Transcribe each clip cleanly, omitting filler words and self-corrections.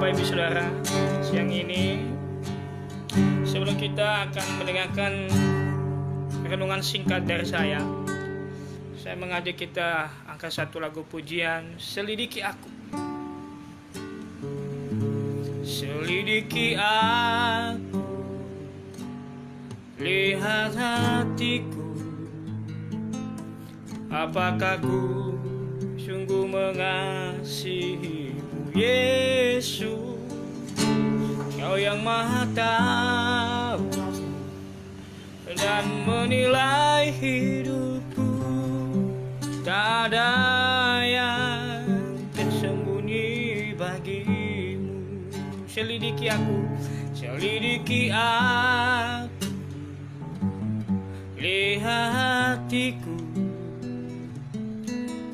Bapak Ibu Saudara, siang ini sebelum kita akan mendengarkan renungan singkat dari saya mengajak kita angkat satu lagu pujian, Selidiki Aku. Selidiki aku, lihat hatiku, apakah ku sungguh mengasihimu, Yesus. Kau yang Maha Tahu dan menilai hidupku, tak ada yang tersembunyi bagimu. Selidiki aku, selidiki aku, lihat hatiku,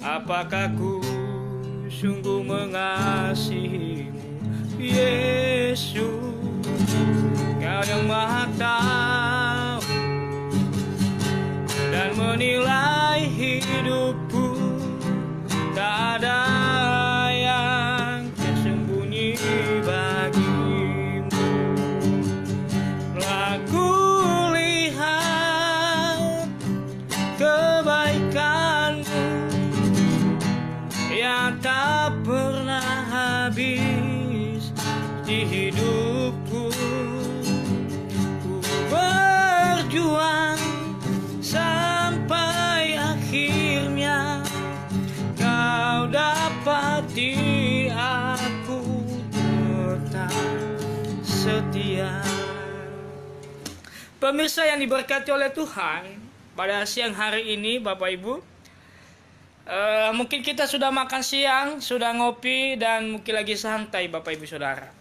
apakah ku sungguh mengasihimu, Yesus. Kau yang Maha Tahu dan menilai hidupku, tak ada yang tersembunyi bagimu. Aku lihat kebaikanmu yang tak pernah habis di hidupku. Ku berjuang sampai akhirnya kau dapati aku tetap setia. Pemirsa yang diberkati oleh Tuhan, pada siang hari ini Bapak Ibu, mungkin kita sudah makan siang, sudah ngopi, dan mungkin lagi santai Bapak Ibu Saudara.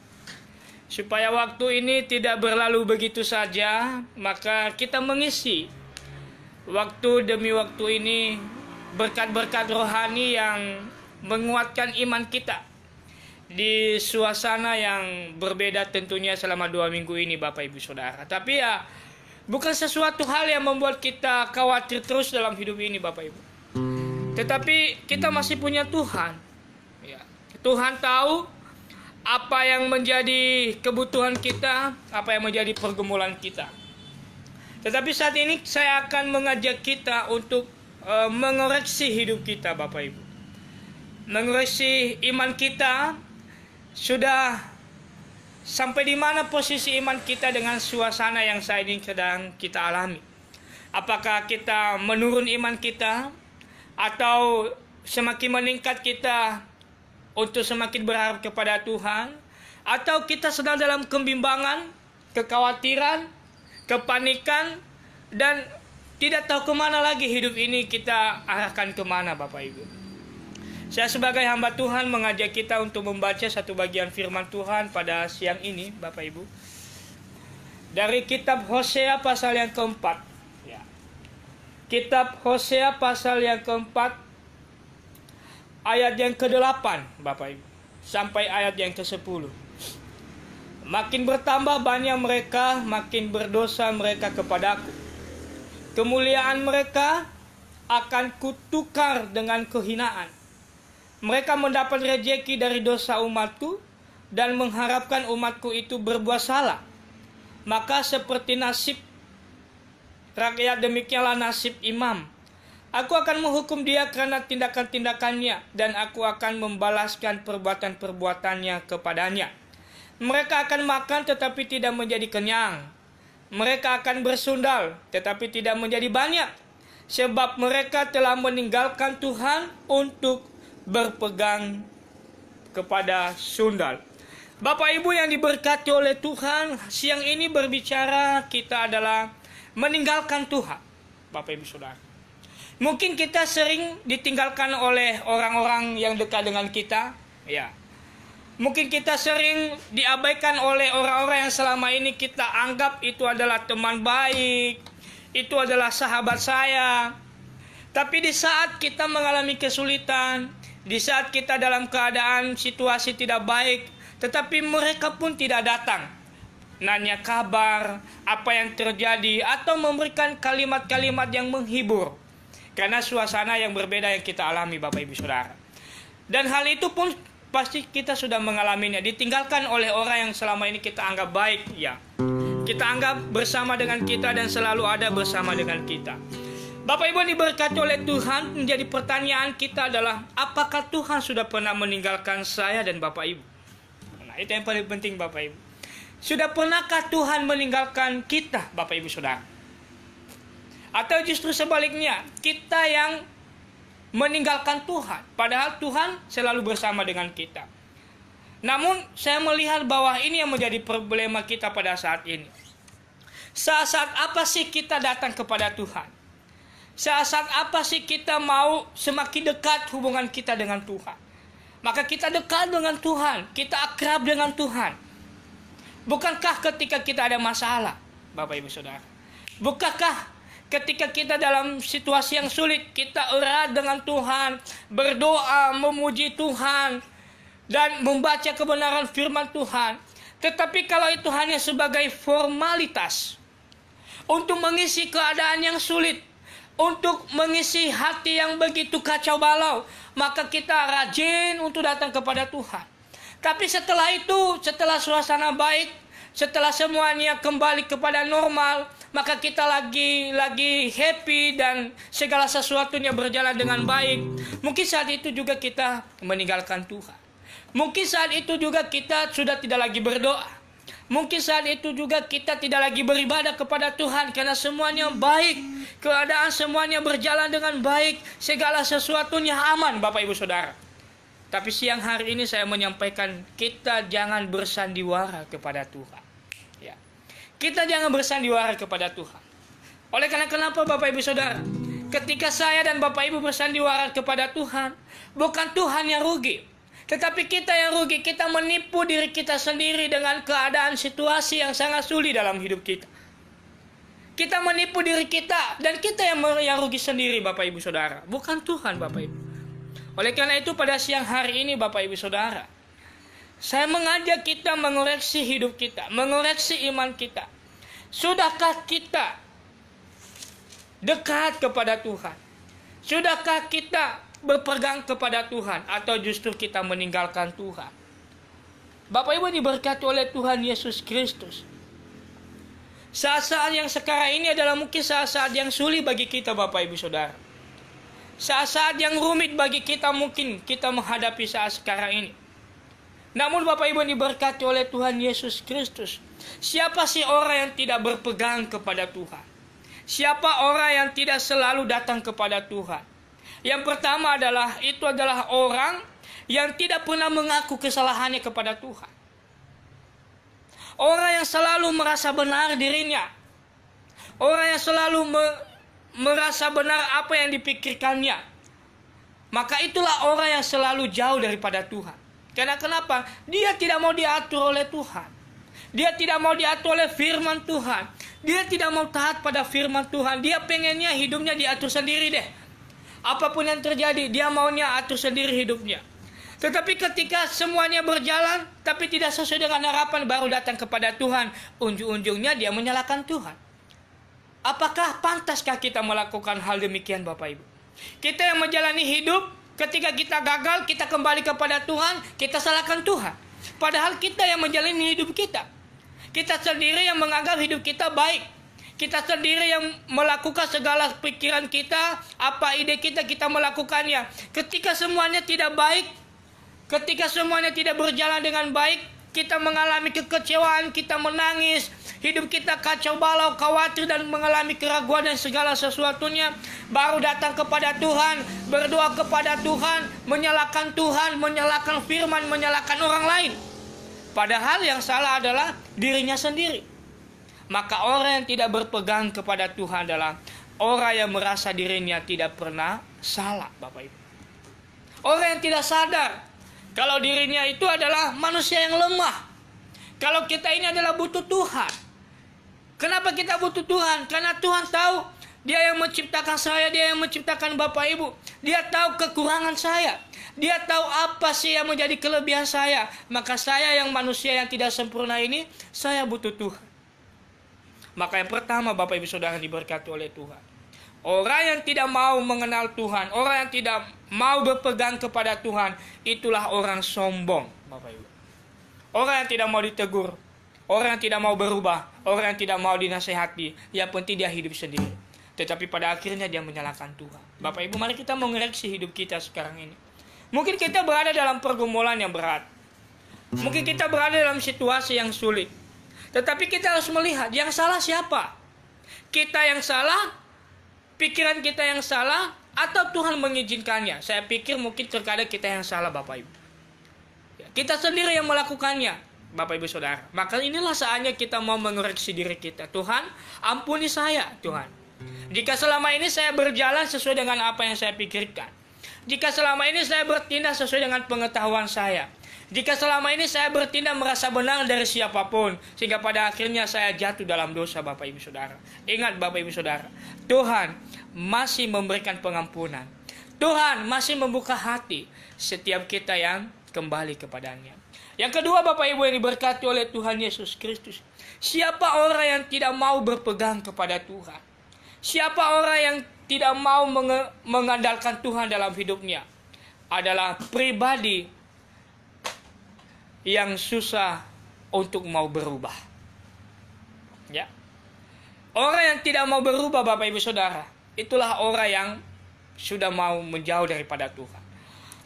Supaya waktu ini tidak berlalu begitu saja, maka kita mengisi waktu demi waktu ini berkat-berkat rohani yang menguatkan iman kita di suasana yang berbeda tentunya selama 2 minggu ini Bapak Ibu Saudara. Tapi ya bukan sesuatu hal yang membuat kita khawatir terus dalam hidup ini Bapak Ibu. Tetapi kita masih punya Tuhan. Ya, Tuhan tahu apa yang menjadi kebutuhan kita, apa yang menjadi pergumulan kita. Tetapi saat ini saya akan mengajak kita untuk mengoreksi hidup kita Bapak Ibu. Mengoreksi iman kita, sudah sampai di mana posisi iman kita dengan suasana yang saat ini sedang kita alami. Apakah kita menurun iman kita, atau semakin meningkat kita untuk semakin berharap kepada Tuhan, atau kita sedang dalam kebimbangan, kekhawatiran, kepanikan, dan tidak tahu kemana lagi hidup ini kita arahkan kemana Bapak Ibu. Saya sebagai hamba Tuhan mengajak kita untuk membaca satu bagian firman Tuhan pada siang ini Bapak Ibu, dari kitab Hosea pasal yang keempat. Ya. Kitab Hosea pasal yang keempat, ayat yang ke-8 Bapak Ibu, sampai ayat yang ke-10. Makin bertambah banyak mereka, makin berdosa mereka kepadaku. Kemuliaan mereka akan kutukar dengan kehinaan. Mereka mendapat rejeki dari dosa umatku dan mengharapkan umatku itu berbuat salah. Maka seperti nasib rakyat, demikianlah nasib imam. Aku akan menghukum dia karena tindakan-tindakannya, dan aku akan membalaskan perbuatan-perbuatannya kepadanya. Mereka akan makan tetapi tidak menjadi kenyang. Mereka akan bersundal tetapi tidak menjadi banyak. Sebab mereka telah meninggalkan Tuhan untuk berpegang kepada sundal. Bapak Ibu yang diberkati oleh Tuhan, siang ini berbicara kita adalah meninggalkan Tuhan. Bapak Ibu Saudara, mungkin kita sering ditinggalkan oleh orang-orang yang dekat dengan kita. Ya, mungkin kita sering diabaikan oleh orang-orang yang selama ini kita anggap itu adalah teman baik, itu adalah sahabat saya. Tapi di saat kita mengalami kesulitan, di saat kita dalam keadaan situasi tidak baik, tetapi mereka pun tidak datang nanya kabar, apa yang terjadi, atau memberikan kalimat-kalimat yang menghibur. Karena suasana yang berbeda yang kita alami Bapak Ibu Saudara. Dan hal itu pun pasti kita sudah mengalaminya. Ditinggalkan oleh orang yang selama ini kita anggap baik, ya. Kita anggap bersama dengan kita dan selalu ada bersama dengan kita. Bapak Ibu diberkati oleh Tuhan, menjadi pertanyaan kita adalah, apakah Tuhan sudah pernah meninggalkan saya dan Bapak Ibu? Nah, itu yang paling penting Bapak Ibu. Sudah pernahkah Tuhan meninggalkan kita, Bapak Ibu Saudara? Atau justru sebaliknya, kita yang meninggalkan Tuhan, padahal Tuhan selalu bersama dengan kita. Namun saya melihat bahwa ini yang menjadi problema kita pada saat ini. Saat-saat apa sih kita datang kepada Tuhan? Saat-saat apa sih kita mau semakin dekat hubungan kita dengan Tuhan? Maka kita dekat dengan Tuhan, kita akrab dengan Tuhan. Bukankah ketika kita ada masalah, Bapak Ibu Saudara? Bukankah ketika kita dalam situasi yang sulit, kita erat dengan Tuhan, berdoa, memuji Tuhan, dan membaca kebenaran firman Tuhan. Tetapi kalau itu hanya sebagai formalitas, untuk mengisi keadaan yang sulit, untuk mengisi hati yang begitu kacau balau, maka kita rajin untuk datang kepada Tuhan. Tapi setelah itu, setelah suasana baik, setelah semuanya kembali kepada normal, maka kita lagi happy dan segala sesuatunya berjalan dengan baik. Mungkin saat itu juga kita meninggalkan Tuhan. Mungkin saat itu juga kita sudah tidak lagi berdoa. Mungkin saat itu juga kita tidak lagi beribadah kepada Tuhan karena semuanya baik. Keadaan semuanya berjalan dengan baik. Segala sesuatunya aman, Bapak Ibu Saudara. Tapi siang hari ini saya menyampaikan, kita jangan bersandiwara kepada Tuhan. Ya. Kita jangan bersandiwara kepada Tuhan. Oleh karena kenapa Bapak Ibu Saudara? Ketika saya dan Bapak Ibu bersandiwara kepada Tuhan, bukan Tuhan yang rugi, tetapi kita yang rugi. Kita menipu diri kita sendiri dengan keadaan situasi yang sangat sulit dalam hidup kita. Kita menipu diri kita, dan kita yang rugi sendiri Bapak Ibu Saudara, bukan Tuhan Bapak Ibu. Oleh karena itu pada siang hari ini Bapak Ibu Saudara, saya mengajak kita mengoreksi hidup kita, mengoreksi iman kita. Sudahkah kita dekat kepada Tuhan? Sudahkah kita berpegang kepada Tuhan, atau justru kita meninggalkan Tuhan? Bapak Ibu diberkati oleh Tuhan Yesus Kristus. Saat-saat yang sekarang ini adalah mungkin saat-saat yang sulit bagi kita Bapak Ibu Saudara. Saat-saat yang rumit bagi kita mungkin kita menghadapi saat sekarang ini. Namun Bapak Ibu diberkati oleh Tuhan Yesus Kristus. Siapa sih orang yang tidak berpegang kepada Tuhan? Siapa orang yang tidak selalu datang kepada Tuhan? Yang pertama adalah orang yang tidak pernah mengaku kesalahannya kepada Tuhan. Orang yang selalu merasa benar dirinya. Orang yang selalu merasa benar apa yang dipikirkannya. Maka itulah orang yang selalu jauh daripada Tuhan. Karena kenapa? Dia tidak mau diatur oleh Tuhan. Dia tidak mau diatur oleh firman Tuhan. Dia tidak mau taat pada firman Tuhan. Dia pengennya hidupnya diatur sendiri deh. Apapun yang terjadi, dia maunya atur sendiri hidupnya. Tetapi ketika semuanya berjalan, tapi tidak sesuai dengan harapan, baru datang kepada Tuhan. Ujung-ujungnya dia menyalahkan Tuhan. Apakah pantaskah kita melakukan hal demikian Bapak Ibu? Kita yang menjalani hidup, ketika kita gagal, kita kembali kepada Tuhan, kita salahkan Tuhan. Padahal kita yang menjalani hidup kita. Kita sendiri yang menganggap hidup kita baik. Kita sendiri yang melakukan segala pikiran kita, apa ide kita melakukannya. Ketika semuanya tidak baik, ketika semuanya tidak berjalan dengan baik, kita mengalami kekecewaan, kita menangis, hidup kita kacau balau, khawatir dan mengalami keraguan dan segala sesuatunya. Baru datang kepada Tuhan, berdoa kepada Tuhan, menyalahkan Tuhan, menyalahkan firman, menyalahkan orang lain. Padahal yang salah adalah dirinya sendiri. Maka orang yang tidak berpegang kepada Tuhan adalah orang yang merasa dirinya tidak pernah salah Bapak Ibu. Orang yang tidak sadar kalau dirinya itu adalah manusia yang lemah. Kalau kita ini adalah butuh Tuhan. Kenapa kita butuh Tuhan? Karena Tuhan tahu Dia yang menciptakan saya, Dia yang menciptakan Bapak Ibu. Dia tahu kekurangan saya. Dia tahu apa sih yang menjadi kelebihan saya. Maka saya yang manusia yang tidak sempurna ini, saya butuh Tuhan. Maka yang pertama Bapak Ibu Saudara diberkati oleh Tuhan, Orang yang tidak mau mengenal Tuhan, orang yang tidak mau berpegang kepada Tuhan, itulah orang sombong, Bapak Ibu. Orang yang tidak mau ditegur, orang yang tidak mau berubah, orang yang tidak mau dinasehati, yang penting dia hidup sendiri. Tetapi pada akhirnya dia menyalahkan Tuhan. Bapak Ibu, mari kita mengoreksi hidup kita sekarang ini. Mungkin kita berada dalam pergumulan yang berat. Mungkin kita berada dalam situasi yang sulit. Tetapi kita harus melihat, yang salah siapa? Kita yang salah, pikiran kita yang salah, atau Tuhan mengizinkannya? Saya pikir mungkin terkadang kita yang salah, Bapak Ibu. Kita sendiri yang melakukannya, Bapak Ibu Saudara. Maka inilah saatnya kita mau mengoreksi diri kita. Tuhan, ampuni saya, Tuhan. Jika selama ini saya berjalan sesuai dengan apa yang saya pikirkan. Jika selama ini saya bertindak sesuai dengan pengetahuan saya. Jika selama ini saya bertindak merasa benar dari siapapun, sehingga pada akhirnya saya jatuh dalam dosa, Bapak Ibu Saudara. Ingat, Bapak Ibu Saudara, Tuhan masih memberikan pengampunan. Tuhan masih membuka hati setiap kita yang kembali kepadanya. Yang kedua, Bapak Ibu yang diberkati oleh Tuhan Yesus Kristus, siapa orang yang tidak mau berpegang kepada Tuhan? Siapa orang yang tidak mau mengandalkan Tuhan dalam hidupnya? Adalah pribadi yang susah untuk mau berubah. Ya. Orang yang tidak mau berubah, Bapak Ibu Saudara, itulah orang yang sudah mau menjauh daripada Tuhan.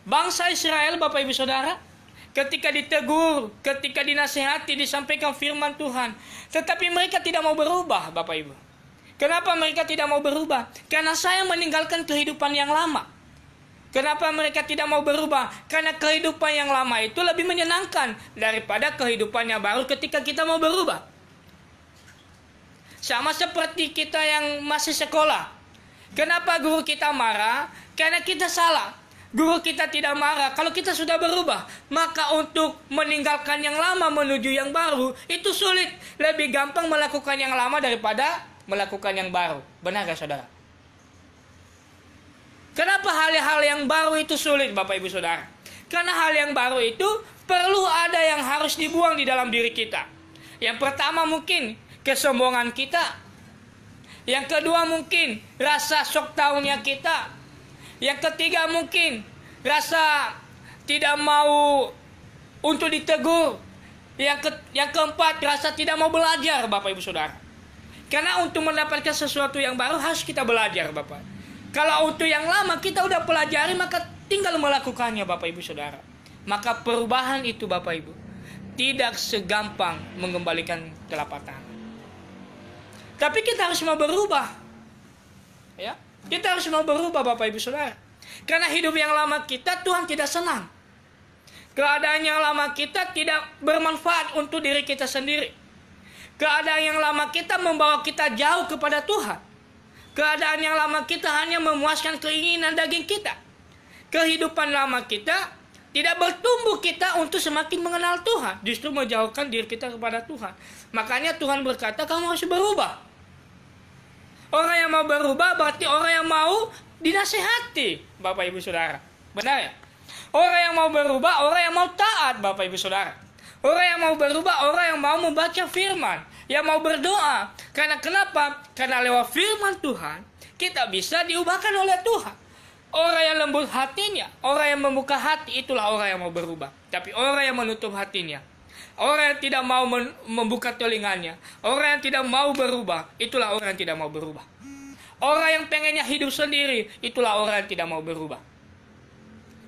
Bangsa Israel, Bapak Ibu Saudara, ketika ditegur, ketika dinasihati, disampaikan firman Tuhan, tetapi mereka tidak mau berubah, Bapak Ibu. Kenapa mereka tidak mau berubah? Karena saya meninggalkan kehidupan yang lama. Kenapa mereka tidak mau berubah? Karena kehidupan yang lama itu lebih menyenangkan daripada kehidupan yang baru ketika kita mau berubah. Sama seperti kita yang masih sekolah. Kenapa guru kita marah? Karena kita salah. Guru kita tidak marah kalau kita sudah berubah. Maka untuk meninggalkan yang lama menuju yang baru itu sulit. Lebih gampang melakukan yang lama daripada melakukan yang baru. Benar gak, saudara? Kenapa hal-hal yang baru itu sulit, Bapak Ibu Saudara? Karena hal yang baru itu perlu ada yang harus dibuang di dalam diri kita. Yang pertama mungkin kesombongan kita. Yang kedua mungkin rasa sok tahunya kita. Yang ketiga mungkin rasa tidak mau untuk ditegur. Yang keempat rasa tidak mau belajar, Bapak Ibu Saudara. Karena untuk mendapatkan sesuatu yang baru harus kita belajar, Bapak. Kalau untuk yang lama kita udah pelajari, maka tinggal melakukannya, Bapak Ibu Saudara. Maka perubahan itu, Bapak Ibu, tidak segampang mengembalikan telapak tangan. Tapi kita harus mau berubah. Ya, kita harus mau berubah, Bapak Ibu Saudara. Karena hidup yang lama kita Tuhan tidak senang. Keadaan yang lama kita tidak bermanfaat untuk diri kita sendiri. Keadaan yang lama kita membawa kita jauh kepada Tuhan. Keadaan yang lama kita hanya memuaskan keinginan daging kita. Kehidupan lama kita tidak bertumbuh kita untuk semakin mengenal Tuhan. Justru menjauhkan diri kita kepada Tuhan. Makanya Tuhan berkata, kamu harus berubah. Orang yang mau berubah berarti orang yang mau dinasehati, Bapak Ibu Saudara. Benar ya? Orang yang mau berubah, orang yang mau taat, Bapak Ibu Saudara. Orang yang mau berubah, orang yang mau membaca firman, yang mau berdoa. Karena kenapa? Karena lewat firman Tuhan kita bisa diubahkan oleh Tuhan. Orang yang lembut hatinya, orang yang membuka hati, itulah orang yang mau berubah. Tapi orang yang menutup hatinya, orang yang tidak mau membuka telinganya, orang yang tidak mau berubah, itulah orang yang tidak mau berubah. Orang yang pengennya hidup sendiri, itulah orang yang tidak mau berubah.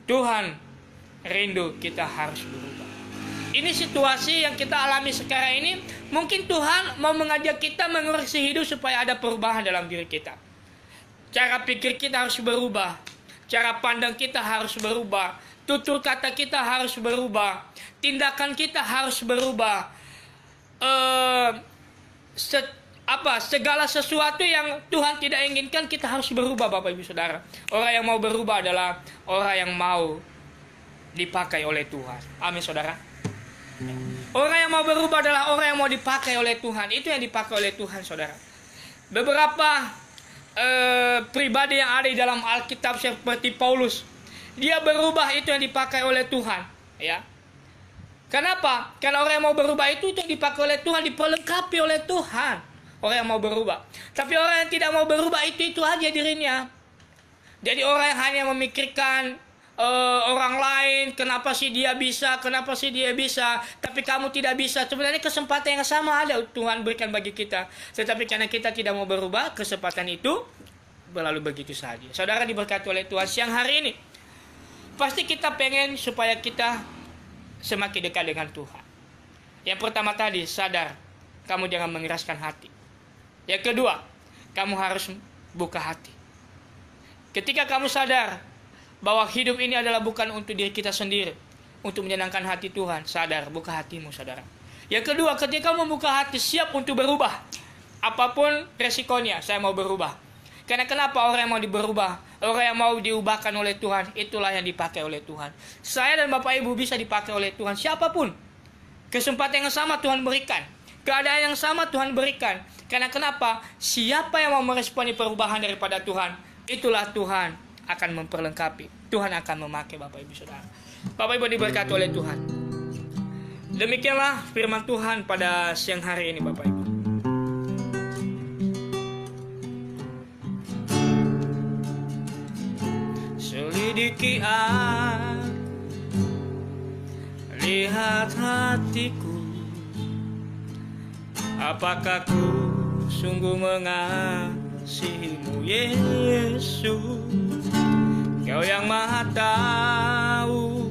Tuhan rindu kita harus berubah. Ini situasi yang kita alami sekarang ini. Mungkin Tuhan mau mengajak kita mengoreksi hidup supaya ada perubahan dalam diri kita. Cara pikir kita harus berubah. Cara pandang kita harus berubah. Tutur kata kita harus berubah. Tindakan kita harus berubah. Segala sesuatu yang Tuhan tidak inginkan kita harus berubah, Bapak Ibu Saudara. Orang yang mau berubah adalah orang yang mau dipakai oleh Tuhan. Amin, saudara. Orang yang mau berubah adalah orang yang mau dipakai oleh Tuhan. Itu yang dipakai oleh Tuhan, saudara. Beberapa pribadi yang ada di dalam Alkitab seperti Paulus, dia berubah, itu yang dipakai oleh Tuhan, ya. Kenapa? Karena orang yang mau berubah itu yang dipakai oleh Tuhan, diperlengkapi oleh Tuhan Orang yang mau berubah. Tapi orang yang tidak mau berubah itu aja dirinya. Jadi orang yang hanya memikirkan orang lain, kenapa sih dia bisa, tapi kamu tidak bisa. Sebenarnya kesempatan yang sama ada Tuhan berikan bagi kita. Tetapi karena kita tidak mau berubah, kesempatan itu berlalu begitu saja. Saudara diberkati oleh Tuhan siang hari ini. Pasti kita pengen supaya kita semakin dekat dengan Tuhan. Yang pertama tadi, sadar, kamu jangan mengeraskan hati. Yang kedua, kamu harus buka hati. Ketika kamu sadar bahwa hidup ini adalah bukan untuk diri kita sendiri, untuk menyenangkan hati Tuhan, sadar, buka hatimu, saudara. Yang kedua, ketika kamu membuka hati, siap untuk berubah. Apapun resikonya, saya mau berubah. Karena kenapa orang yang mau berubah, orang yang mau diubahkan oleh Tuhan, itulah yang dipakai oleh Tuhan. Saya dan Bapak Ibu bisa dipakai oleh Tuhan, siapapun. Kesempatan yang sama Tuhan berikan. Keadaan yang sama Tuhan berikan. Karena kenapa? Siapa yang mau meresponi perubahan daripada Tuhan, itulah Tuhan akan memperlengkapi. Tuhan akan memakai Bapak Ibu Saudara. Bapak Ibu diberkati oleh Tuhan. Demikianlah firman Tuhan pada siang hari ini Bapak Ibu. Selidiki aku, lihat hatiku, apakah ku sungguh mengasihimu Yesus. Kau yang maha tahu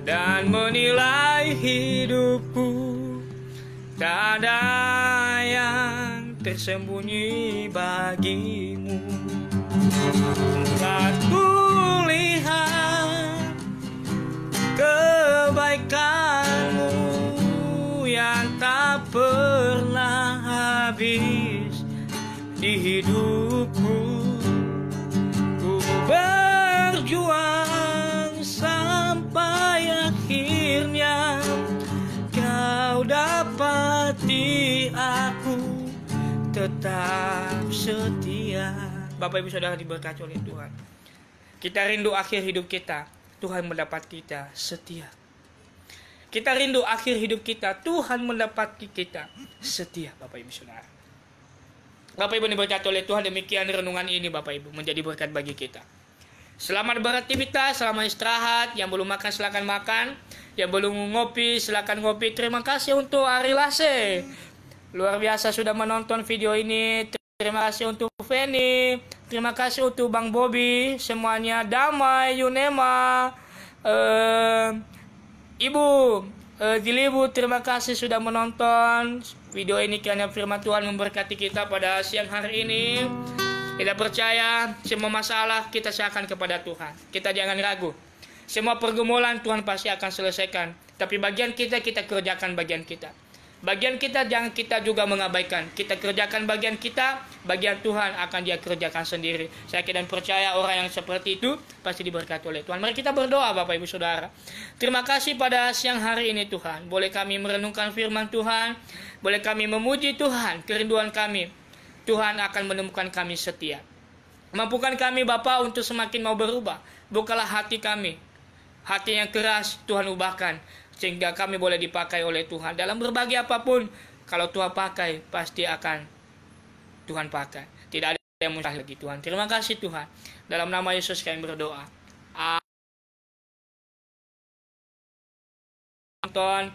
dan menilai hidupku, tak ada yang tersembunyi bagimu. Saat ku lihat kebaikanmu yang tak pernah habis di hidupku, berjuang sampai akhirnya kau dapati aku tetap setia. Bapak Ibu Saudara diberkati oleh Tuhan. Kita rindu akhir hidup kita, Tuhan mendapat kita setia. Kita rindu akhir hidup kita, Tuhan mendapati kita setia, Bapak Ibu Saudara. Bapak Ibu diberkati oleh Tuhan, demikian renungan ini Bapak Ibu menjadi berkat bagi kita. Selamat beraktivitas, selamat istirahat. Yang belum makan silakan makan. Yang belum ngopi silakan ngopi. Terima kasih untuk Ari Lase. Luar biasa sudah menonton video ini. Terima kasih untuk Feni. Terima kasih untuk Bang Bobby. Semuanya damai, Yunema. Ibu Dilibu, terima kasih sudah menonton video ini. Kiranya firman Tuhan memberkati kita pada siang hari ini. Kita percaya semua masalah kita serahkan kepada Tuhan. Kita jangan ragu. Semua pergumulan Tuhan pasti akan selesaikan. Tapi bagian kita kerjakan bagian kita. Bagian kita jangan kita juga mengabaikan. Kita kerjakan bagian kita, bagian Tuhan akan dia kerjakan sendiri. Saya yakin dan percaya orang yang seperti itu pasti diberkati oleh Tuhan. Mari kita berdoa Bapak Ibu Saudara. Terima kasih pada siang hari ini Tuhan. Boleh kami merenungkan firman Tuhan. Boleh kami memuji Tuhan, kerinduan kami. Tuhan akan menemukan kami setia. Mampukan kami Bapa untuk semakin mau berubah. Bukalah hati kami. Hati yang keras Tuhan ubahkan. Sehingga kami boleh dipakai oleh Tuhan. Dalam berbagai apapun. Kalau Tuhan pakai, pasti akan Tuhan pakai. Tidak ada yang mustahil lagi Tuhan. Terima kasih Tuhan. Dalam nama Yesus kami berdoa. Amin.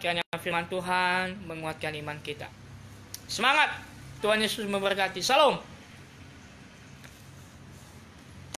Kiranya firman Tuhan menguatkan iman kita. Semangat. Tuhan Yesus memberkati. Salam.